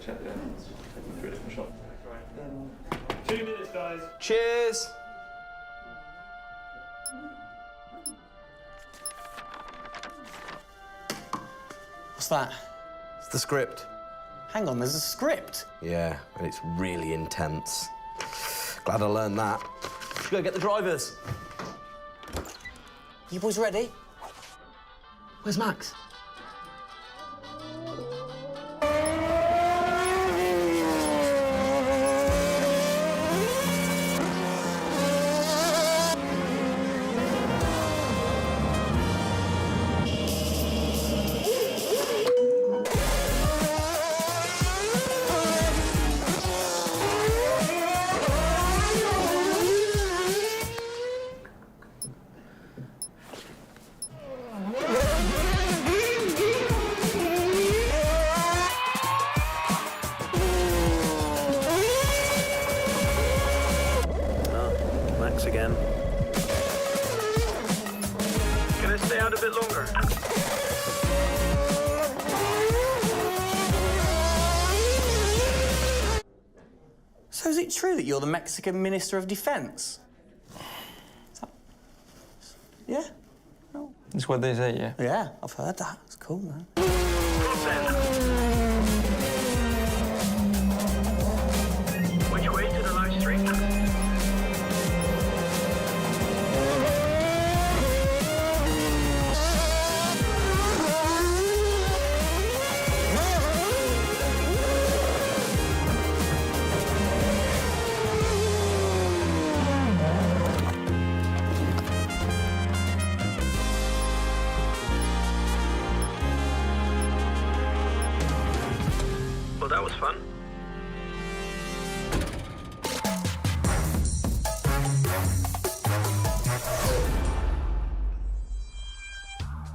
check there. Taking through a different shop. 2 minutes, guys. Cheers. What's that? It's the script. Hang on, there's a script? Yeah, and it's really intense. Glad I learned that. Should go get the drivers. You boys ready? Where's Max? Again. Can I stay out a bit longer? So is it true that you're the Mexican Minister of Defense? Yeah? No. That's what they say, yeah. Yeah, I've heard that. It's cool, man. Which way to the live stream?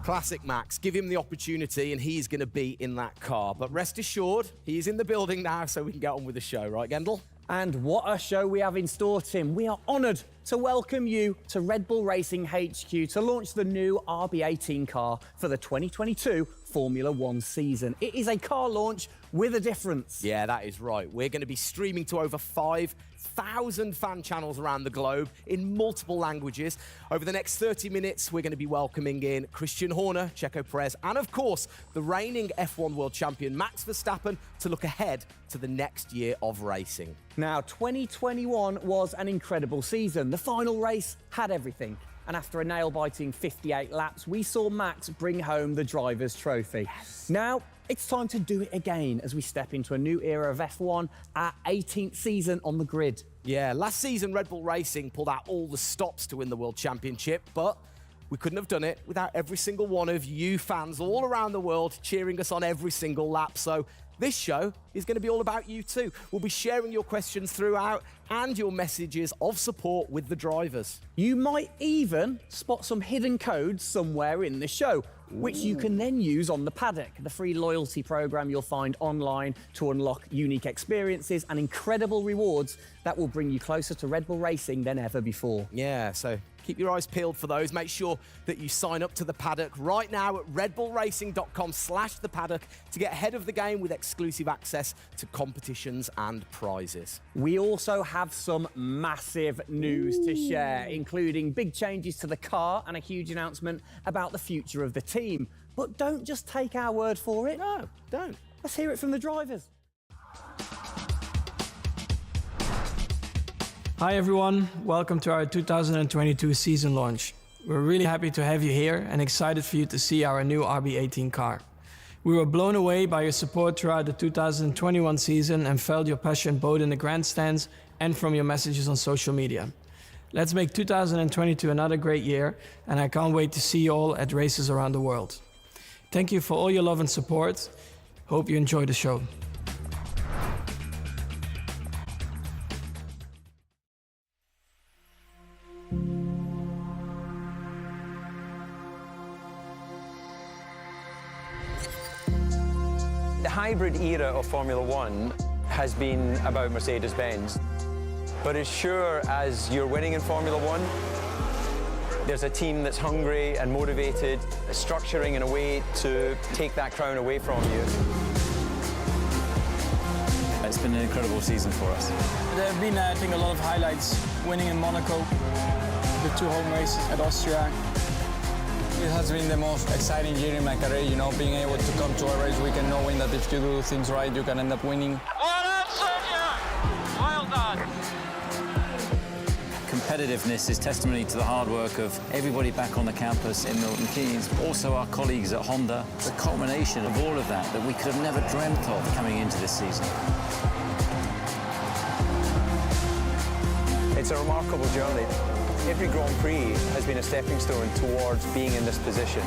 Classic Max. Give him the opportunity and he's going to be in that car. But rest assured, he's in the building now, so we can get on with the show, right, Gendel? And what a show we have in store, Tim. We are honoured to welcome you to Red Bull Racing HQ to launch the new RB18 car for the 2022 Formula One season. It is a car launch with a difference. Yeah, that is right. We're going to be streaming to over 5,000 fan channels around the globe in multiple languages. Over the next 30 minutes, we're going to be welcoming in Christian Horner, Checo Perez, and of course, the reigning F1 world champion Max Verstappen to look ahead to the next year of racing. Now, 2021 was an incredible season. The final race had everything. And after a nail-biting 58 laps, we saw Max bring home the Drivers' Trophy. Yes. Now, it's time to do it again as we step into a new era of F1, our 18th season on the grid. Yeah, last season Red Bull Racing pulled out all the stops to win the World Championship, but we couldn't have done it without every single one of you fans all around the world cheering us on every single lap. So this show is going to be all about you too. We'll be sharing your questions throughout and your messages of support with the drivers. You might even spot some hidden codes somewhere in the show, which you can then use on the paddock, the free loyalty program you'll find online to unlock unique experiences and incredible rewards that will bring you closer to Red Bull Racing than ever before. Yeah, so keep your eyes peeled for those. Make sure that you sign up to the paddock right now at redbullracing.com/the paddock to get ahead of the game with exclusive access to competitions and prizes. We also have some massive news to share, including big changes to the car and a huge announcement about the future of the team. But don't just take our word for it. No, don't. Let's hear it from the drivers. Hi everyone, welcome to our 2022 season launch. We're really happy to have you here and excited for you to see our new RB18 car. We were blown away by your support throughout the 2021 season and felt your passion both in the grandstands and from your messages on social media. Let's make 2022 another great year, and I can't wait to see you all at races around the world. Thank you for all your love and support. Hope you enjoy the show. The hybrid era of Formula One has been about Mercedes-Benz. But as sure as you're winning in Formula One, there's a team that's hungry and motivated, structuring in a way to take that crown away from you. It's been an incredible season for us. There have been, I think, a lot of highlights. Winning in Monaco, the 2 home races at Austria. It has been the most exciting year in my career, you know, being able to come to a race weekend knowing that if you do things right, you can end up winning. Well done, Sergio! Well done! Competitiveness is testimony to the hard work of everybody back on the campus in Milton Keynes, also our colleagues at Honda. It's a culmination of all of that we could have never dreamt of coming into this season. It's a remarkable journey. Every Grand Prix has been a stepping stone towards being in this position.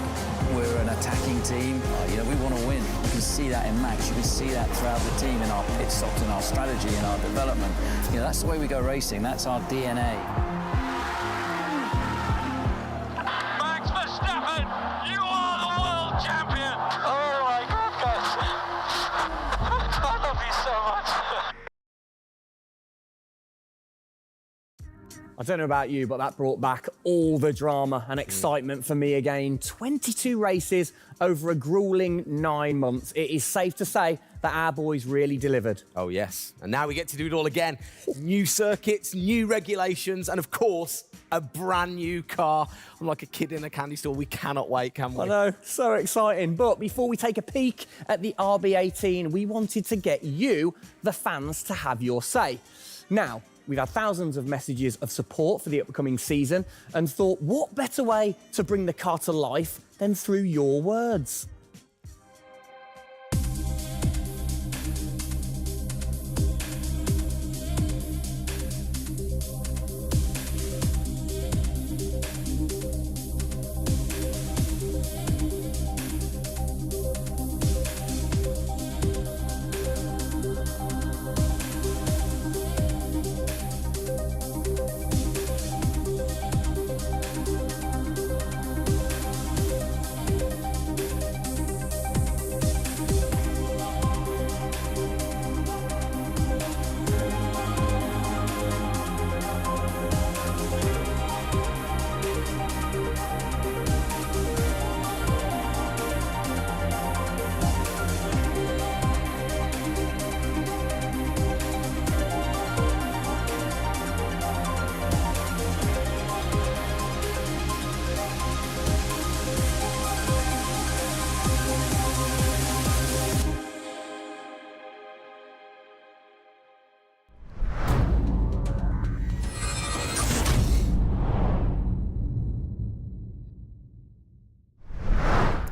We're an attacking team. You know, we want to win. You can see that in Max. You can see that throughout the team in our pit stops, in our strategy, in our development. You know, that's the way we go racing. That's our DNA. Max Verstappen, you are the world champion! Oh my goodness! I love you so much! I don't know about you, but that brought back all the drama and excitement for me again. 22 races over a grueling 9 months. It is safe to say that our boys really delivered. Oh, yes. And now we get to do it all again. New circuits, new regulations, and of course, a brand new car. I'm like a kid in a candy store. We cannot wait, can we? I know, so exciting. But before we take a peek at the RB18, we wanted to get you, the fans, to have your say. Now, we've had thousands of messages of support for the upcoming season and thought, what better way to bring the car to life than through your words?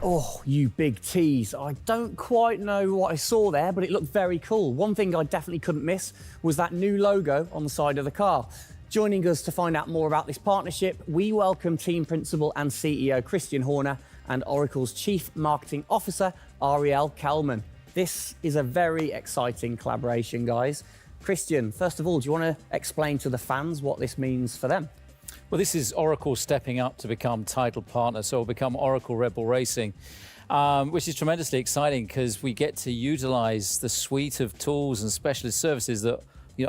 Oh, you big tease. I don't quite know what I saw there, but it looked very cool. One thing I definitely couldn't miss was that new logo on the side of the car. Joining us to find out more about this partnership, we welcome Team Principal and CEO Christian Horner and Oracle's Chief Marketing Officer, Ariel Kelman. This is a very exciting collaboration, guys. Christian, first of all, do you want to explain to the fans what this means for them? Well, this is Oracle stepping up to become title partner, so it'll become Oracle Red Bull Racing, which is tremendously exciting because we get to utilize the suite of tools and specialist services that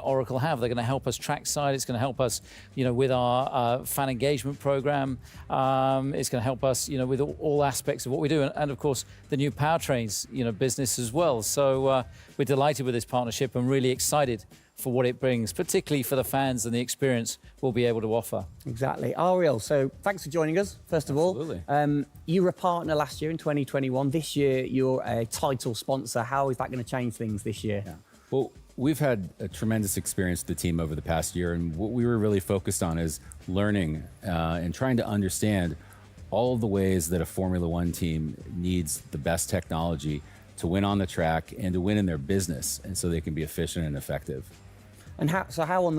Oracle have. They're going to help us trackside. It's going to help us, with our fan engagement program. It's going to help us, with all aspects of what we do, and of course the new powertrains, business as well. So we're delighted with this partnership and really excited for what it brings, particularly for the fans and the experience we'll be able to offer. Exactly. Ariel, so thanks for joining us, first of all. You were a partner last year in 2021. This year, you're a title sponsor. How is that going to change things this year? Yeah. Well, we've had a tremendous experience with the team over the past year, and what we were really focused on is learning and trying to understand all of the ways that a Formula One team needs the best technology to win on the track and to win in their business, and so they can be efficient and effective. And how on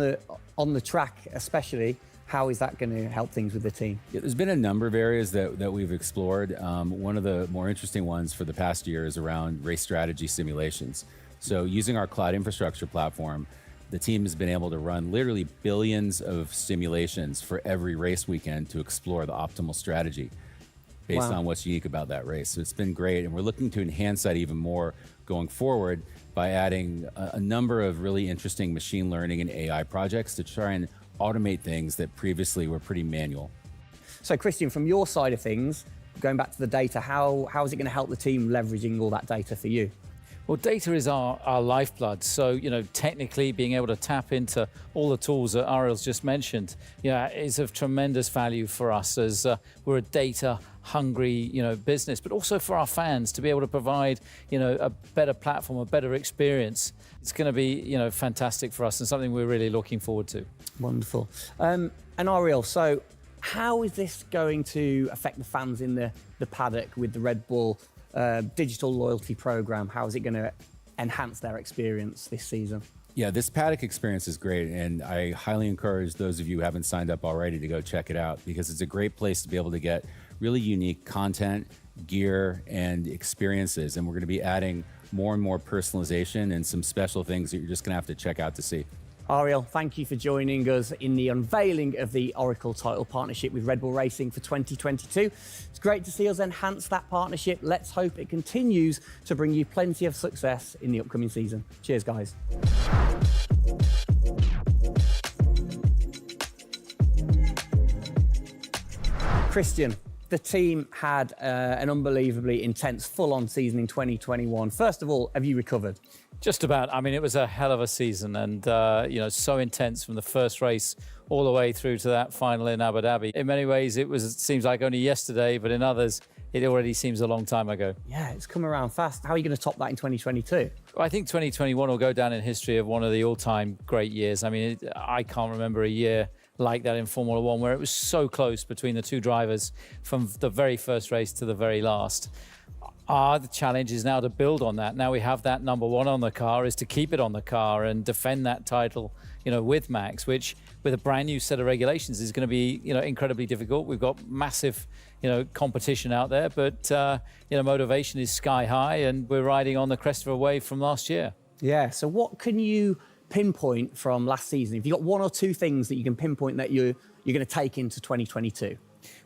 the track especially, how is that going to help things with the team? Yeah, there's been a number of areas that we've explored. One of the more interesting ones for the past year is around race strategy simulations. So using our cloud infrastructure platform, the team has been able to run literally billions of simulations for every race weekend to explore the optimal strategy based on what's unique about that race. So it's been great, and we're looking to enhance that even more going forward by adding a number of really interesting machine learning and AI projects to try and automate things that previously were pretty manual. So Christian, from your side of things, going back to the data, how is it going to help the team leveraging all that data for you? Well, data is our lifeblood. So, technically being able to tap into all the tools that Ariel's just mentioned, is of tremendous value for us as we're a data-hungry, business, but also for our fans to be able to provide, a better platform, a better experience. It's going to be, fantastic for us and something we're really looking forward to. Wonderful. And Ariel, so how is this going to affect the fans in the paddock with the Red Bull digital loyalty program? How is it going to enhance their experience this season? Yeah, this paddock experience is great, and I highly encourage those of you who haven't signed up already to go check it out, because it's a great place to be able to get really unique content, gear, and experiences. And we're going to be adding more and more personalization and some special things that you're just going to have to check out to see. Ariel, thank you for joining us in the unveiling of the Oracle title partnership with Red Bull Racing for 2022. It's great to see us enhance that partnership. Let's hope it continues to bring you plenty of success in the upcoming season. Cheers, guys. Christian, the team had an unbelievably intense, full-on season in 2021. First of all, have you recovered? Just about. I mean, it was a hell of a season, and so intense from the first race all the way through to that final in Abu Dhabi. In many ways, it seems like only yesterday, but in others, it already seems a long time ago. Yeah, it's come around fast. How are you going to top that in 2022? Well, I think 2021 will go down in history of one of the all-time great years. I mean, I can't remember a year like that in Formula One where it was so close between the two drivers from the very first race to the very last. The challenge is now to build on that. Now we have that number one on the car, is to keep it on the car and defend that title, with Max, which with a brand new set of regulations is going to be, incredibly difficult. We've got massive, competition out there, but, motivation is sky high, and we're riding on the crest of a wave from last year. Yeah, so what can you pinpoint from last season? If you've got one or two things that you can pinpoint that you're going to take into 2022?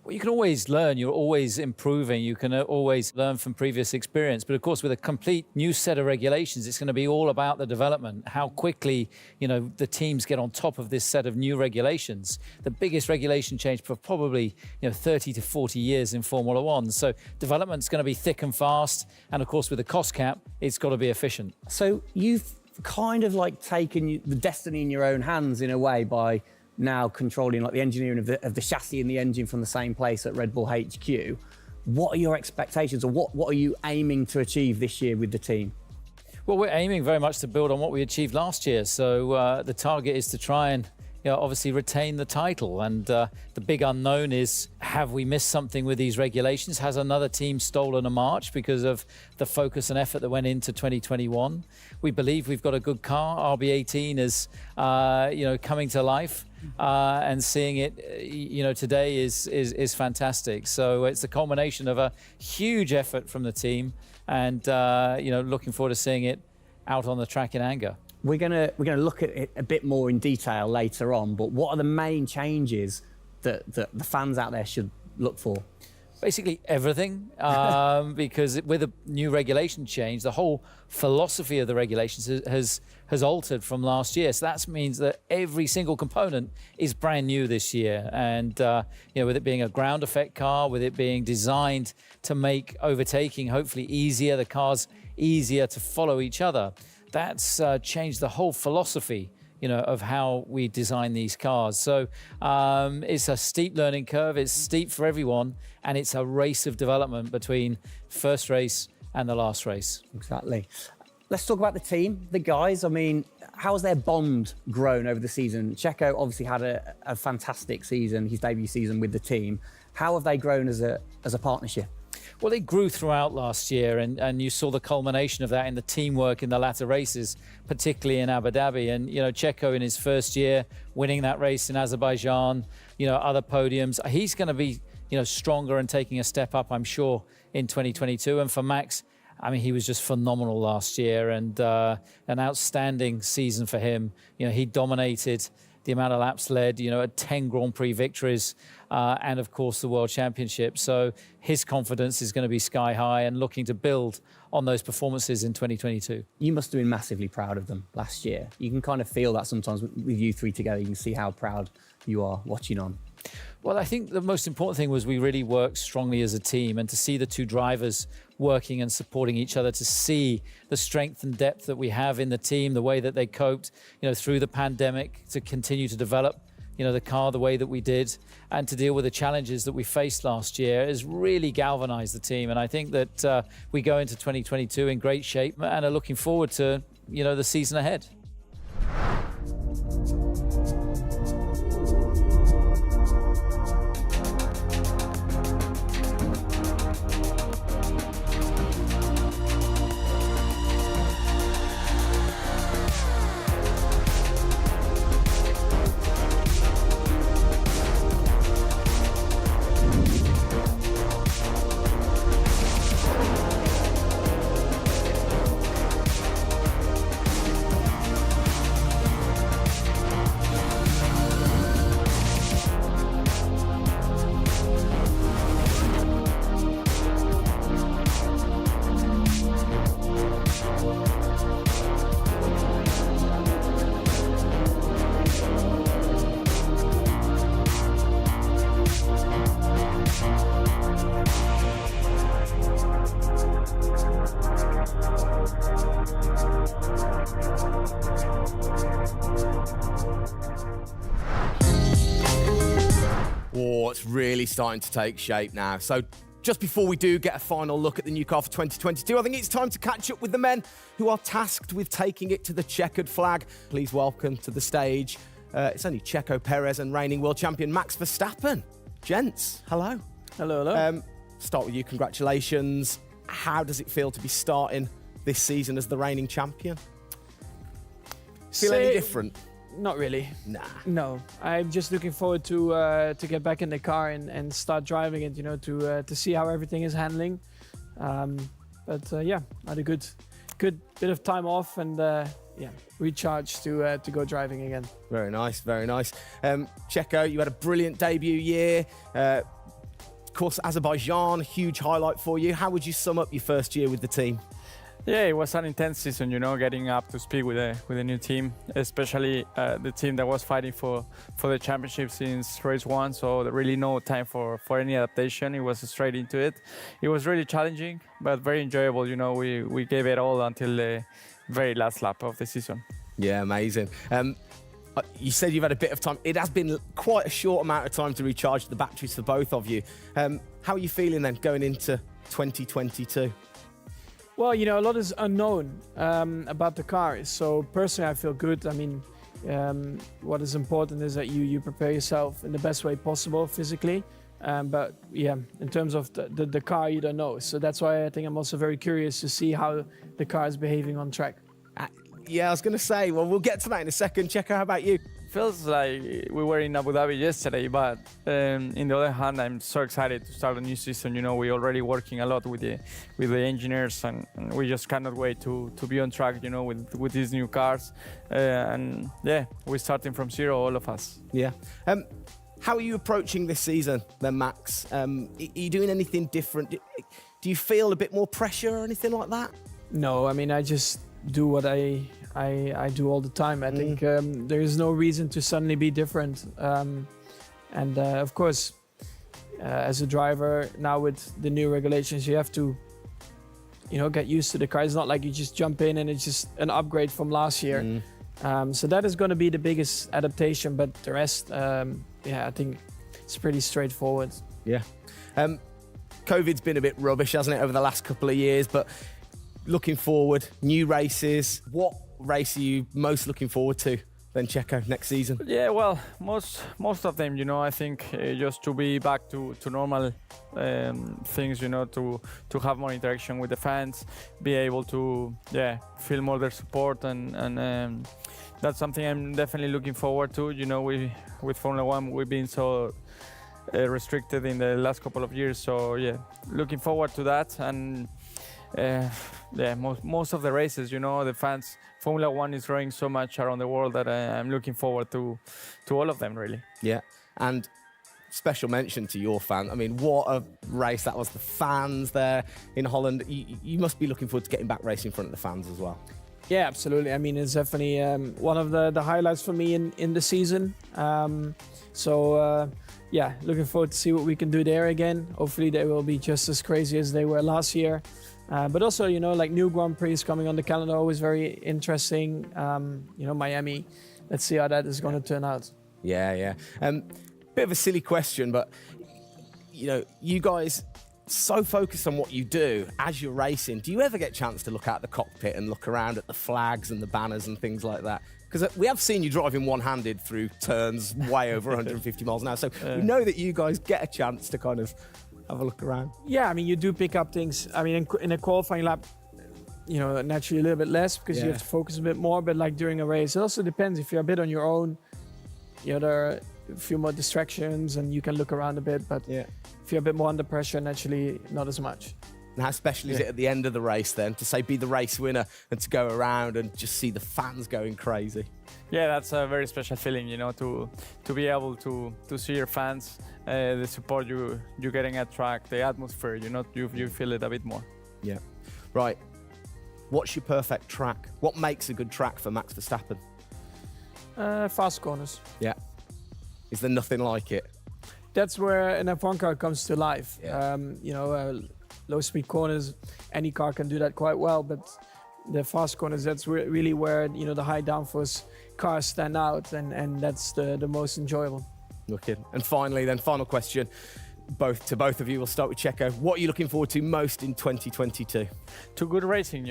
Well, you can always learn. You're always improving. You can always learn from previous experience. But of course, with a complete new set of regulations, it's going to be all about the development, how quickly, the teams get on top of this set of new regulations. The biggest regulation change for probably, 30 to 40 years in Formula One. So development's going to be thick and fast. And of course, with the cost cap, it's got to be efficient. So you've kind of like taken the destiny in your own hands in a way by now controlling like the engineering of the chassis and the engine from the same place at Red Bull HQ. What are your expectations, or what are you aiming to achieve this year with the team? Well, we're aiming very much to build on what we achieved last year. So the target is to try and obviously retain the title. And the big unknown is, have we missed something with these regulations? Has another team stolen a march because of the focus and effort that went into 2021? We believe we've got a good car. RB18 is, coming to life. And seeing it, today is fantastic. So it's a culmination of a huge effort from the team, and looking forward to seeing it out on the track in anger. We're gonna look at it a bit more in detail later on. But what are the main changes that the fans out there should look for? Basically everything, because with a new regulation change, the whole philosophy of the regulations has altered from last year. So that means that every single component is brand new this year. And with it being a ground effect car, with it being designed to make overtaking hopefully easier, the cars easier to follow each other, that's changed the whole philosophy of how we design these cars. So it's a steep learning curve, it's steep for everyone, and it's a race of development between first race and the last race. Exactly. Let's talk about the team, the guys. I mean, how's their bond grown over the season? Checo obviously had a fantastic season, his debut season with the team. How have they grown as a partnership? Well, they grew throughout last year, and you saw the culmination of that in the teamwork in the latter races, particularly in Abu Dhabi. And, Checo in his first year, winning that race in Azerbaijan, other podiums. He's going to be, stronger and taking a step up, I'm sure, in 2022. And for Max, I mean, he was just phenomenal last year, and an outstanding season for him. He dominated the amount of laps led, 10 Grand Prix victories, and of course the World Championship. So his confidence is going to be sky high and looking to build on those performances in 2022. You must have been massively proud of them last year. You can kind of feel that sometimes with you three together. You can see how proud you are watching on. Well, I think the most important thing was we really worked strongly as a team, and to see the two drivers working and supporting each other, to see the strength and depth that we have in the team, the way that they coped, through the pandemic, to continue to develop, the car the way that we did, and to deal with the challenges that we faced last year has really galvanized the team. And I think that we go into 2022 in great shape and are looking forward to, the season ahead. Oh, it's really starting to take shape now. So just before we do get a final look at the new car for 2022, I think it's time to catch up with the men who are tasked with taking it to the checkered flag. Please welcome to the stage, it's only Checo Perez and reigning world champion Max Verstappen. Gents, hello. Hello, hello. Start with you, congratulations. How does it feel to be starting this season as the reigning champion? Feel any different? Not really. Nah. No, I'm just looking forward to get back in the car and start driving it. To see how everything is handling. Yeah, I had a good bit of time off and recharge to go driving again. Very nice, very nice. Checo, you had a brilliant debut year. Of course, Azerbaijan, huge highlight for you. How would you sum up your first year with the team? Yeah, it was an intense season, getting up to speed with a new team, especially the team that was fighting for the championship since race one. So there really no time for any adaptation. It was straight into it. It was really challenging, but very enjoyable. We gave it all until the very last lap of the season. Yeah, amazing. You said you've had a bit of time. It has been quite a short amount of time to recharge the batteries for both of you. How are you feeling then going into 2022? Well, a lot is unknown about the car. So personally, I feel good. I mean, What is important is that you prepare yourself in the best way possible physically. But yeah, in terms of the car, you don't know. So that's why I think I'm also very curious to see how the car is behaving on track. Yeah, I was going to say, well, we'll get to that in a second. Checo, how about you? Feels like we were in Abu Dhabi yesterday, but in the other hand, I'm so excited to start a new season. You know, we're already working a lot with the engineers, and we just cannot wait to be on track. You know, with these new cars, and yeah, we're starting from zero, all of us. Yeah. How are you approaching this season, then, Max? Are you doing anything different? Do you feel a bit more pressure or anything like that? No, I mean, I just do what I do all the time. I think there is no reason to suddenly be different. Of course, as a driver, now with the new regulations, you have to, get used to the car. It's not like you just jump in and it's just an upgrade from last year. So that is going to be the biggest adaptation, but the rest, I think it's pretty straightforward. Yeah. COVID's been a bit rubbish, hasn't it, over the last couple of years, but looking forward, new races. What race are you most looking forward to then, Checo, next season? Yeah, well, most of them, I think just to be back to normal things, to have more interaction with the fans, be able to, feel more their support, and that's something I'm definitely looking forward to. With Formula One, we've been so restricted in the last couple of years, so looking forward to that. And most of the races, the fans, Formula One is growing so much around the world that I'm looking forward to all of them, really. Yeah, and special mention to your fans. I mean, what a race that was. The fans there in Holland. You must be looking forward to getting back racing in front of the fans as well. Yeah, absolutely. I mean, it's definitely one of the highlights for me in the season. Looking forward to see what we can do there again. Hopefully they will be just as crazy as they were last year. But also, like new Grand Prix coming on the calendar, always very interesting. Miami, let's see how that is going to turn out. Yeah. Bit of a silly question, but, you guys so focused on what you do as you're racing. Do you ever get a chance to look out the cockpit and look around at the flags and the banners and things like that? Because we have seen you driving one-handed through turns way over 150 miles an hour. So we know that you guys get a chance to kind of have a look around. Yeah, I mean, you do pick up things. I mean, in a qualifying lap, naturally a little bit less because you have to focus a bit more. But like during a race, it also depends. If you're a bit on your own, there are a few more distractions and you can look around a bit. But if you're a bit more under pressure, naturally not as much. And how special is it at the end of the race then to say be the race winner and to go around and just see the fans going crazy? Yeah, that's a very special feeling, to be able to see your fans, the support you're getting at track, the atmosphere, you feel it a bit more. Yeah. Right. What's your perfect track? What makes a good track for Max Verstappen? Fast corners. Yeah. Is there nothing like it? That's where an F1 car comes to life. Yeah. Low-speed corners, any car can do that quite well, but the fast corners, that's really where, the high downforce cars stand out, and that's the most enjoyable. Looking. And finally, then, final question, both of you. We'll start with Checo. What are you looking forward to most in 2022? To good racing,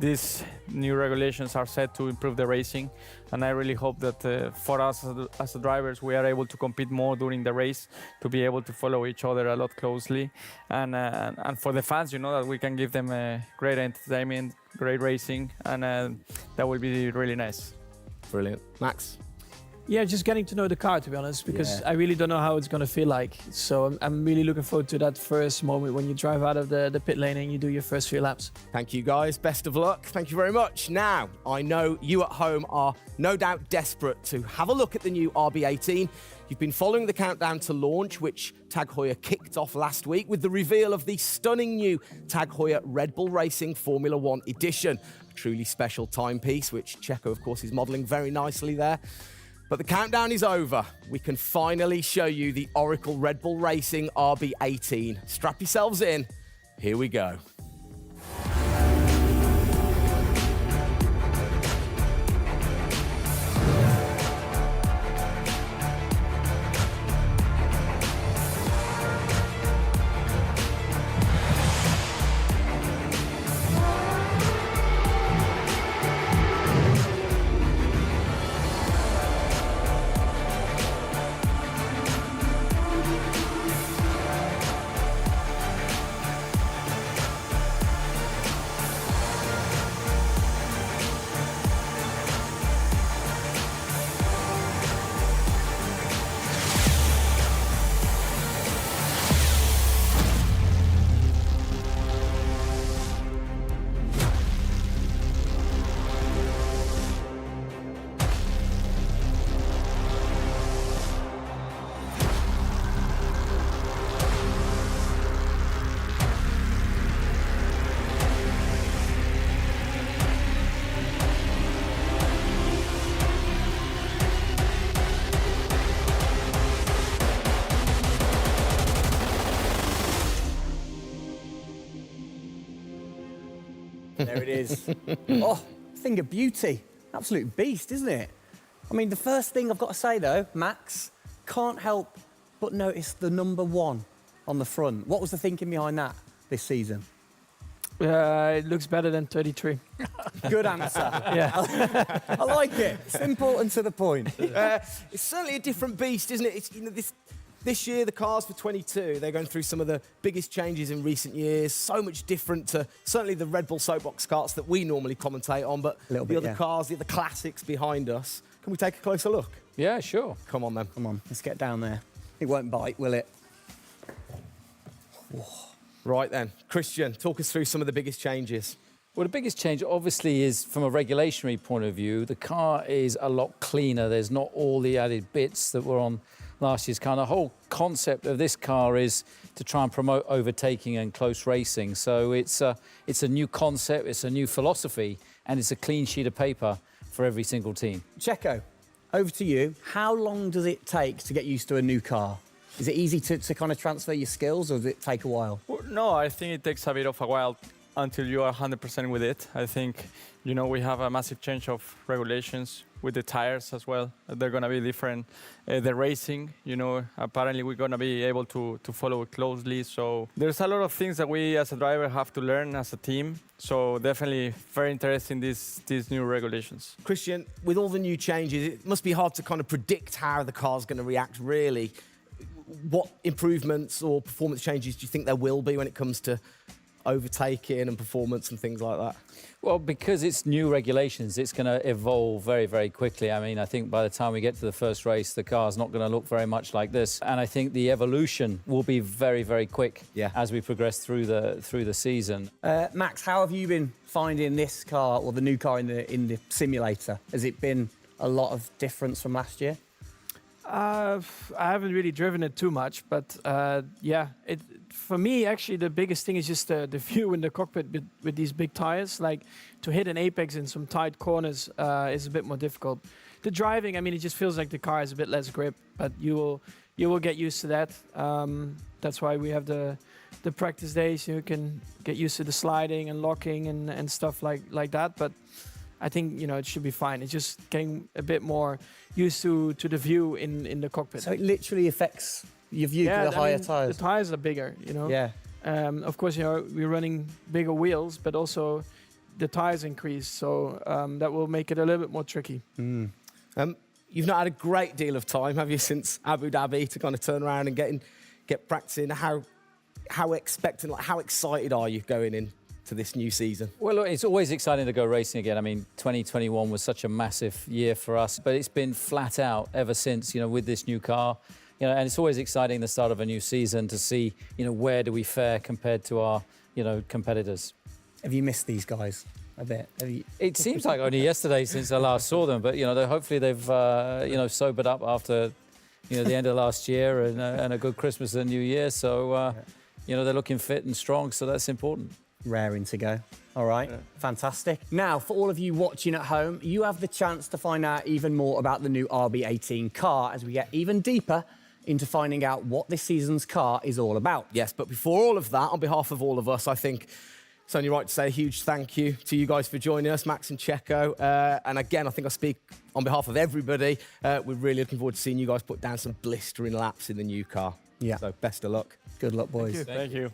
these new regulations are set to improve the racing, and I really hope that for us as the drivers, we are able to compete more during the race, to be able to follow each other a lot closely, and for the fans, that we can give them great entertainment, great racing, and that will be really nice. Brilliant. Max? Yeah, just getting to know the car, to be honest, because I really don't know how it's going to feel like. So I'm really looking forward to that first moment when you drive out of the pit lane and you do your first few laps. Thank you, guys. Best of luck. Thank you very much. Now, I know you at home are no doubt desperate to have a look at the new RB18. You've been following the countdown to launch, which Tag Heuer kicked off last week with the reveal of the stunning new Tag Heuer Red Bull Racing Formula One edition. A truly special timepiece, which Checo, of course, is modelling very nicely there. But the countdown is over. We can finally show you the Oracle Red Bull Racing RB18. Strap yourselves in. Here we go. There it is. Oh, thing of beauty. Absolute beast, isn't it? I mean, the first thing I've got to say, though, Max, can't help but notice the number 1 on the front. What was the thinking behind that this season? It looks better than 33. Good answer. Yeah. I like it. Simple and to the point. It's certainly a different beast, isn't it? It's, you know, this year, the cars for 22, they're going through some of the biggest changes in recent years. So much different to certainly the Red Bull soapbox karts that we normally commentate on, but the other cars, the other classics behind us. Can we take a closer look? Yeah, sure. Come on, then. Come on, let's get down there. It won't bite, will it? Whoa. Right then, Christian, talk us through some of the biggest changes. Well, the biggest change obviously is from a regulatory point of view. The car is a lot cleaner. There's not all the added bits that were on last year's car. And the whole concept of this car is to try and promote overtaking and close racing. So it's a new concept, it's a new philosophy, and it's a clean sheet of paper for every single team. Checo, over to you. How long does it take to get used to a new car? Is it easy to kind of transfer your skills, or does it take a while? Well, no, I think it takes a bit of a while until you are 100% with it. I think, you know, we have a massive change of regulations with the tires as well. They're going to be different. The racing, you know, apparently we're going to be able to follow it closely. So there's a lot of things that we as a driver have to learn as a team. So definitely very interesting, these new regulations. Christian, with all the new changes, it must be hard to kind of predict how the car's going to react, really. What improvements or performance changes do you think there will be when it comes to overtaking and performance and things like that? Well, because it's new regulations, it's going to evolve very, very quickly. I mean, I think by the time we get to the first race, the car's not going to look very much like this. And I think the evolution will be very, very quick as we progress through the season. Max, how have you been finding this car, or the new car in the simulator? Has it been a lot of difference from last year? I haven't really driven it too much, but yeah, for me, actually, the biggest thing is just the view in the cockpit with these big tires. Like, to hit an apex in some tight corners is a bit more difficult. The driving, I mean, it just feels like the car has a bit less grip, but you will get used to that. That's why we have the practice days. You can get used to the sliding and locking and stuff like that. But I think, you know, it should be fine. It's just getting a bit more used to the view in the cockpit. So it literally affects your view to the higher tyres? The tyres are bigger, you know. Yeah. Of course, you know, we're running bigger wheels, but also the tyres increase. So that will make it a little bit more tricky. Mm. You've not had a great deal of time, have you, since Abu Dhabi to kind of turn around and get practicing? How expectant, like, how excited are you going in to this new season? Well, look, it's always exciting to go racing again. I mean, 2021 was such a massive year for us, but it's been flat out ever since, you know, with this new car. You know, and it's always exciting the start of a new season to see, you know, where do we fare compared to our, you know, competitors. Have you missed these guys a bit? It seems like only yesterday since I last saw them, but, you know, hopefully they've, you know, sobered up after, you know, the end of last year and a good Christmas and New Year. So, you know, they're looking fit and strong, so that's important. Raring to go. All right, fantastic. Now, for all of you watching at home, you have the chance to find out even more about the new RB18 car as we get even deeper into finding out what this season's car is all about. Yes, but before all of that, on behalf of all of us, I think it's only right to say a huge thank you to you guys for joining us, Max and Checo. And again, I think I speak on behalf of everybody. We're really looking forward to seeing you guys put down some blistering laps in the new car. Yeah. So best of luck. Good luck, boys. Thank you.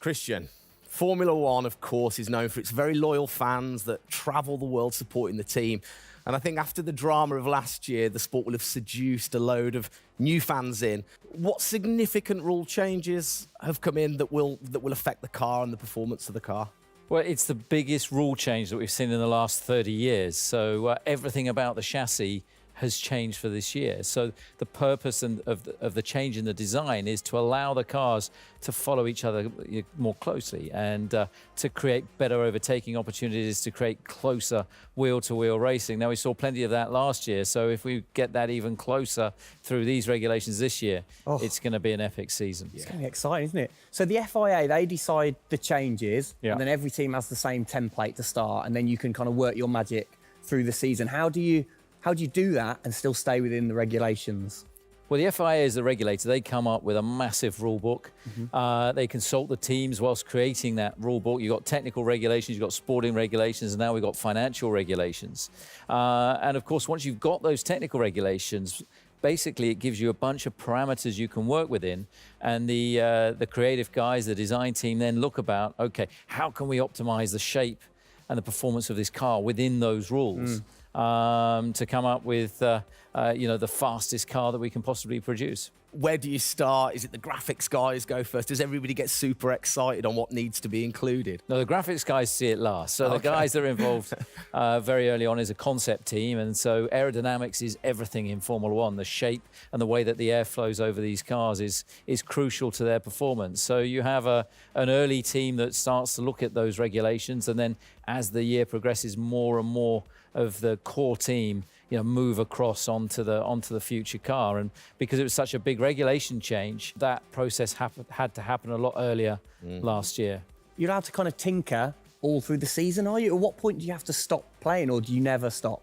Christian, Formula One, of course, is known for its very loyal fans that travel the world supporting the team. And I think after the drama of last year, the sport will have seduced a load of new fans in. What significant rule changes have come in that will affect the car and the performance of the car? Well, it's the biggest rule change that we've seen in the last 30 years. So everything about the chassis has changed for this year. So the purpose of the change in the design is to allow the cars to follow each other more closely and to create better overtaking opportunities, to create closer wheel-to-wheel racing. Now, we saw plenty of that last year, so if we get that even closer through these regulations this year, it's going to be an epic season. It's going to be exciting, isn't it? So the FIA, they decide the changes, and then every team has the same template to start, and then you can kind of work your magic through the season. How do you do that and still stay within the regulations? Well, the FIA is the regulator. They come up with a massive rule book. They consult the teams whilst creating that rule book. You've got technical regulations, you've got sporting regulations, and now we've got financial regulations. And of course, once you've got those technical regulations, basically it gives you a bunch of parameters you can work within. And the creative guys, the design team then look about, okay, how can we optimize the shape and the performance of this car within those rules? To come up with, the fastest car that we can possibly produce. Where do you start? Is it the graphics guys go first? Does everybody get super excited on what needs to be included? No, the graphics guys see it last. So the guys that are involved very early on is a concept team. And so aerodynamics is everything in Formula One. The shape and the way that the air flows over these cars is crucial to their performance. So you have an early team that starts to look at those regulations. And then as the year progresses, more and more of the core team move across onto the future car. And because it was such a big regulation change, that process had to happen a lot earlier last year. You're allowed to kind of tinker all through the season, are you? At what point do you have to stop playing, or do you never stop?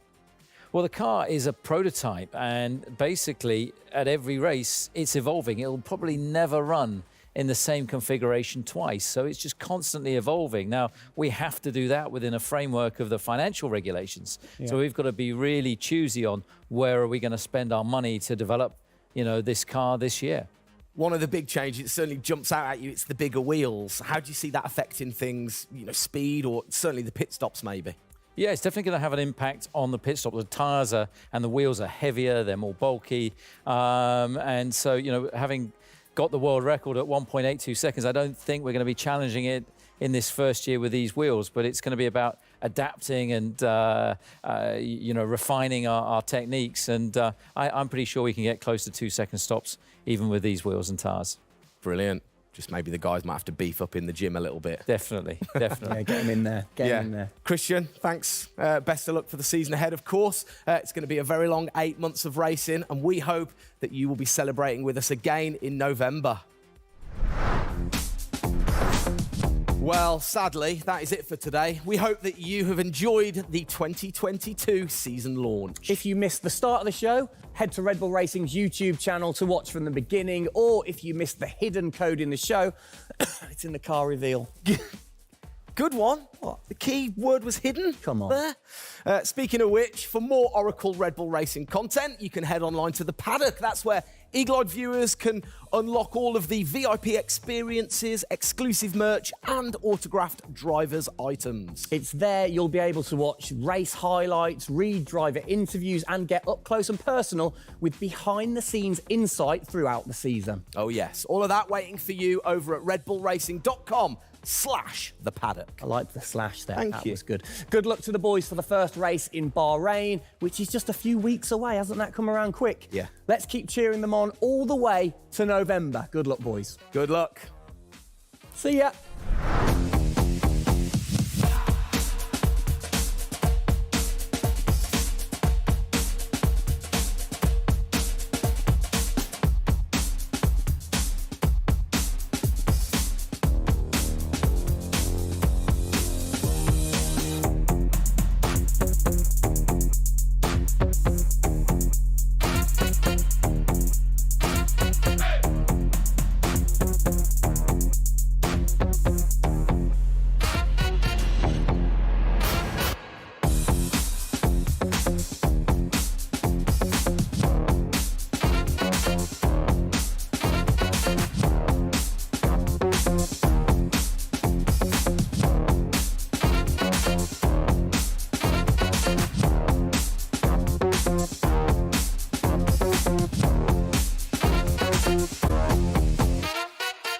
Well, the car is a prototype, and basically at every race it's evolving. It'll probably never run in the same configuration twice. So it's just constantly evolving. Now, we have to do that within a framework of the financial regulations. So we've got to be really choosy on where are we going to spend our money to develop, this car this year. One of the big changes, it certainly jumps out at you, it's the bigger wheels. How do you see that affecting things, speed, or certainly the pit stops maybe? Yeah, it's definitely going to have an impact on the pit stop. The tyres and the wheels are heavier, they're more bulky. And so, having got the world record at 1.82 seconds. I don't think we're going to be challenging it in this first year with these wheels, but it's going to be about adapting and, refining our techniques. And I'm pretty sure we can get close to 2-second stops even with these wheels and tyres. Brilliant. Just maybe the guys might have to beef up in the gym a little bit. Definitely. Yeah, get them in there. Get them in there. Christian, thanks. Best of luck for the season ahead, of course. It's going to be a very long 8 months of racing, and we hope that you will be celebrating with us again in November. Well, sadly, that is it for today. We hope that you have enjoyed the 2022 season launch. If you missed the start of the show, head to Red Bull Racing's YouTube channel to watch from the beginning, or if you missed the hidden code in the show, it's in the car reveal. Good one. What? The key word was hidden? Come on. There. Speaking of which, for more Oracle Red Bull Racing content, you can head online to the paddock. That's where Eagle-eyed viewers can unlock all of the VIP experiences, exclusive merch, and autographed drivers' items. It's there you'll be able to watch race highlights, read driver interviews, and get up close and personal with behind-the-scenes insight throughout the season. Oh, yes. All of that waiting for you over at redbullracing.com/the paddock. I like the slash there. Thank that you. was good. Good luck to the boys for the first race in Bahrain, which is just a few weeks away. Hasn't that come around quick? Yeah. Let's keep cheering them on all the way to November. Good luck, boys. Good luck. See ya.